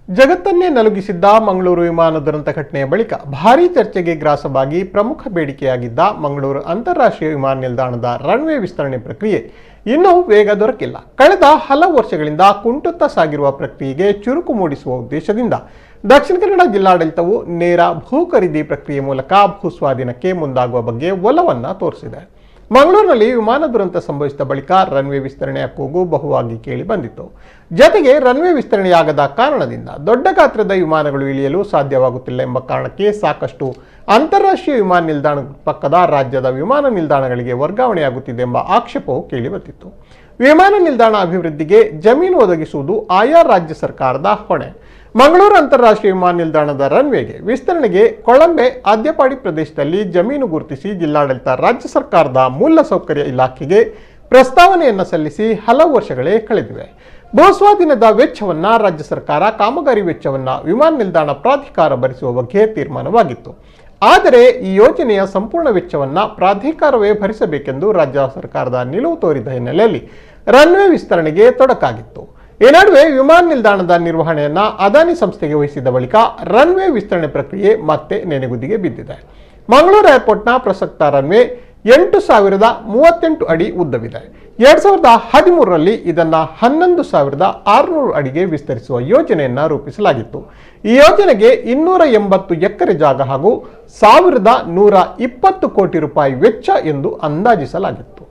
ಜಗತ್ತನ್ನೇ ನಲುಗಿಸಿದ್ದ ಮಂಗಳೂರು ವಿಮಾನ ದುರಂತ ಘಟನೆಯ ಬಳಿಕ ಭಾರೀ ಚರ್ಚೆಗೆ ಗ್ರಾಸವಾಗಿ ಪ್ರಮುಖ ಬೇಡಿಕೆಯಾಗಿದ್ದ ಮಂಗಳೂರು ಅಂತಾರಾಷ್ಟ್ರೀಯ ವಿಮಾನ ನಿಲ್ದಾಣದ ರನ್ವೇ ವಿಸ್ತರಣೆ ಪ್ರಕ್ರಿಯೆ ಇನ್ನೂ ವೇಗ ದೊರಕಿಲ್ಲ. ಕಳೆದ ಹಲವು ವರ್ಷಗಳಿಂದ ಕುಂಟುತ್ತಾ ಸಾಗಿರುವ ಪ್ರಕ್ರಿಯೆಗೆ ಚುರುಕು ಮೂಡಿಸುವ ಉದ್ದೇಶದಿಂದ ದಕ್ಷಿಣ ಕನ್ನಡ ಜಿಲ್ಲಾಡಳಿತವು ನೇರ ಭೂ ಖರೀದಿ ಪ್ರಕ್ರಿಯೆ ಮೂಲಕ ಭೂ ಸ್ವಾಧೀನಕ್ಕೆ ಮುಂದಾಗುವ ಬಗ್ಗೆ ಒಲವನ್ನ ತೋರಿಸಿದೆ. ಮಂಗಳೂರಿನಲ್ಲಿ ವಿಮಾನ ದುರಂತ ಸಂಭವಿಸಿದ ಬಳಿಕ ರನ್ವೇ ವಿಸ್ತರಣೆಯ ಕೂಗು ಬಹುವಾಗಿ ಕೇಳಿ ಬಂದಿತ್ತು. ಜತೆಗೆ ರನ್ವೇ ವಿಸ್ತರಣೆಯಾಗದ ಕಾರಣದಿಂದ ದೊಡ್ಡ ಗಾತ್ರದ ವಿಮಾನಗಳು ಇಳಿಯಲು ಸಾಧ್ಯವಾಗುತ್ತಿಲ್ಲ ಎಂಬ ಕಾರಣಕ್ಕೆ ಸಾಕಷ್ಟು ಅಂತಾರಾಷ್ಟ್ರೀಯ ವಿಮಾನ ನಿಲ್ದಾಣ ಪಕ್ಕದ ರಾಜ್ಯದ ವಿಮಾನ ನಿಲ್ದಾಣಗಳಿಗೆ ವರ್ಗಾವಣೆಯಾಗುತ್ತಿದೆ ಎಂಬ ಆಕ್ಷೇಪವು ಕೇಳಿಬಂದಿತ್ತು. ವಿಮಾನ ನಿಲ್ದಾಣ ಅಭಿವೃದ್ಧಿಗೆ ಜಮೀನು ಒದಗಿಸುವುದು ಆಯಾ ರಾಜ್ಯ ಸರ್ಕಾರದ ಹೊಣೆ. ಮಂಗಳೂರು ಅಂತಾರಾಷ್ಟ್ರೀಯ ವಿಮಾನ ನಿಲ್ದಾಣದ ರನ್ವೇಗೆ ವಿಸ್ತರಣೆಗೆ ಕೊಳಂಬೆ ಆದ್ಯಪಾಡಿ ಪ್ರದೇಶದಲ್ಲಿ ಜಮೀನು ಗುರುತಿಸಿ ಜಿಲ್ಲಾಡಳಿತ ರಾಜ್ಯ ಸರ್ಕಾರದ ಮೂಲಸೌಕರ್ಯ ಇಲಾಖೆಗೆ ಪ್ರಸ್ತಾವನೆಯನ್ನು ಸಲ್ಲಿಸಿ ಹಲವು ವರ್ಷಗಳೇ ಕಳೆದಿವೆ. ಭೂಸ್ವಾಧೀನದ ವೆಚ್ಚವನ್ನ ರಾಜ್ಯ ಸರ್ಕಾರ, ಕಾಮಗಾರಿ ವೆಚ್ಚವನ್ನ ವಿಮಾನ ನಿಲ್ದಾಣ ಪ್ರಾಧಿಕಾರ ಭರಿಸುವ ಬಗ್ಗೆ ತೀರ್ಮಾನವಾಗಿತ್ತು. ಆದರೆ ಈ ಯೋಜನೆಯ ಸಂಪೂರ್ಣ ವೆಚ್ಚವನ್ನ ಪ್ರಾಧಿಕಾರವೇ ಭರಿಸಬೇಕೆಂದು ರಾಜ್ಯ ಸರ್ಕಾರದ ನಿಲುವು ತೋರಿದ ಹಿನ್ನೆಲೆಯಲ್ಲಿ ರನ್ವೇ ವಿಸ್ತರಣೆಗೆ ತೊಡಕಾಗಿತ್ತು. ಈ ನಡುವೆ ವಿಮಾನ ನಿಲ್ದಾಣದ ನಿರ್ವಹಣೆಯನ್ನ ಅದಾನಿ ಸಂಸ್ಥೆಗೆ ವಹಿಸಿದ ಬಳಿಕ ರನ್ವೇ ವಿಸ್ತರಣೆ ಪ್ರಕ್ರಿಯೆ ಮತ್ತೆ ನೆನೆಗುದಿಗೆ ಬಿದ್ದಿದೆ. ಮಂಗಳೂರು ಏರ್ಪೋರ್ಟ್ನ ಪ್ರಸಕ್ತ ರನ್ವೇ 8,038 ಅಡಿ ಉದ್ದವಿದೆ. 2013ರಲ್ಲಿ ಇದನ್ನ 11,600 ಅಡಿಗೆ ವಿಸ್ತರಿಸುವ ಯೋಜನೆಯನ್ನ ರೂಪಿಸಲಾಗಿತ್ತು. ಈ ಯೋಜನೆಗೆ 280 ಎಕರೆ ಜಾಗ ಹಾಗೂ 1,120 ಕೋಟಿ ರೂಪಾಯಿ ವೆಚ್ಚ ಎಂದು ಅಂದಾಜಿಸಲಾಗಿತ್ತು.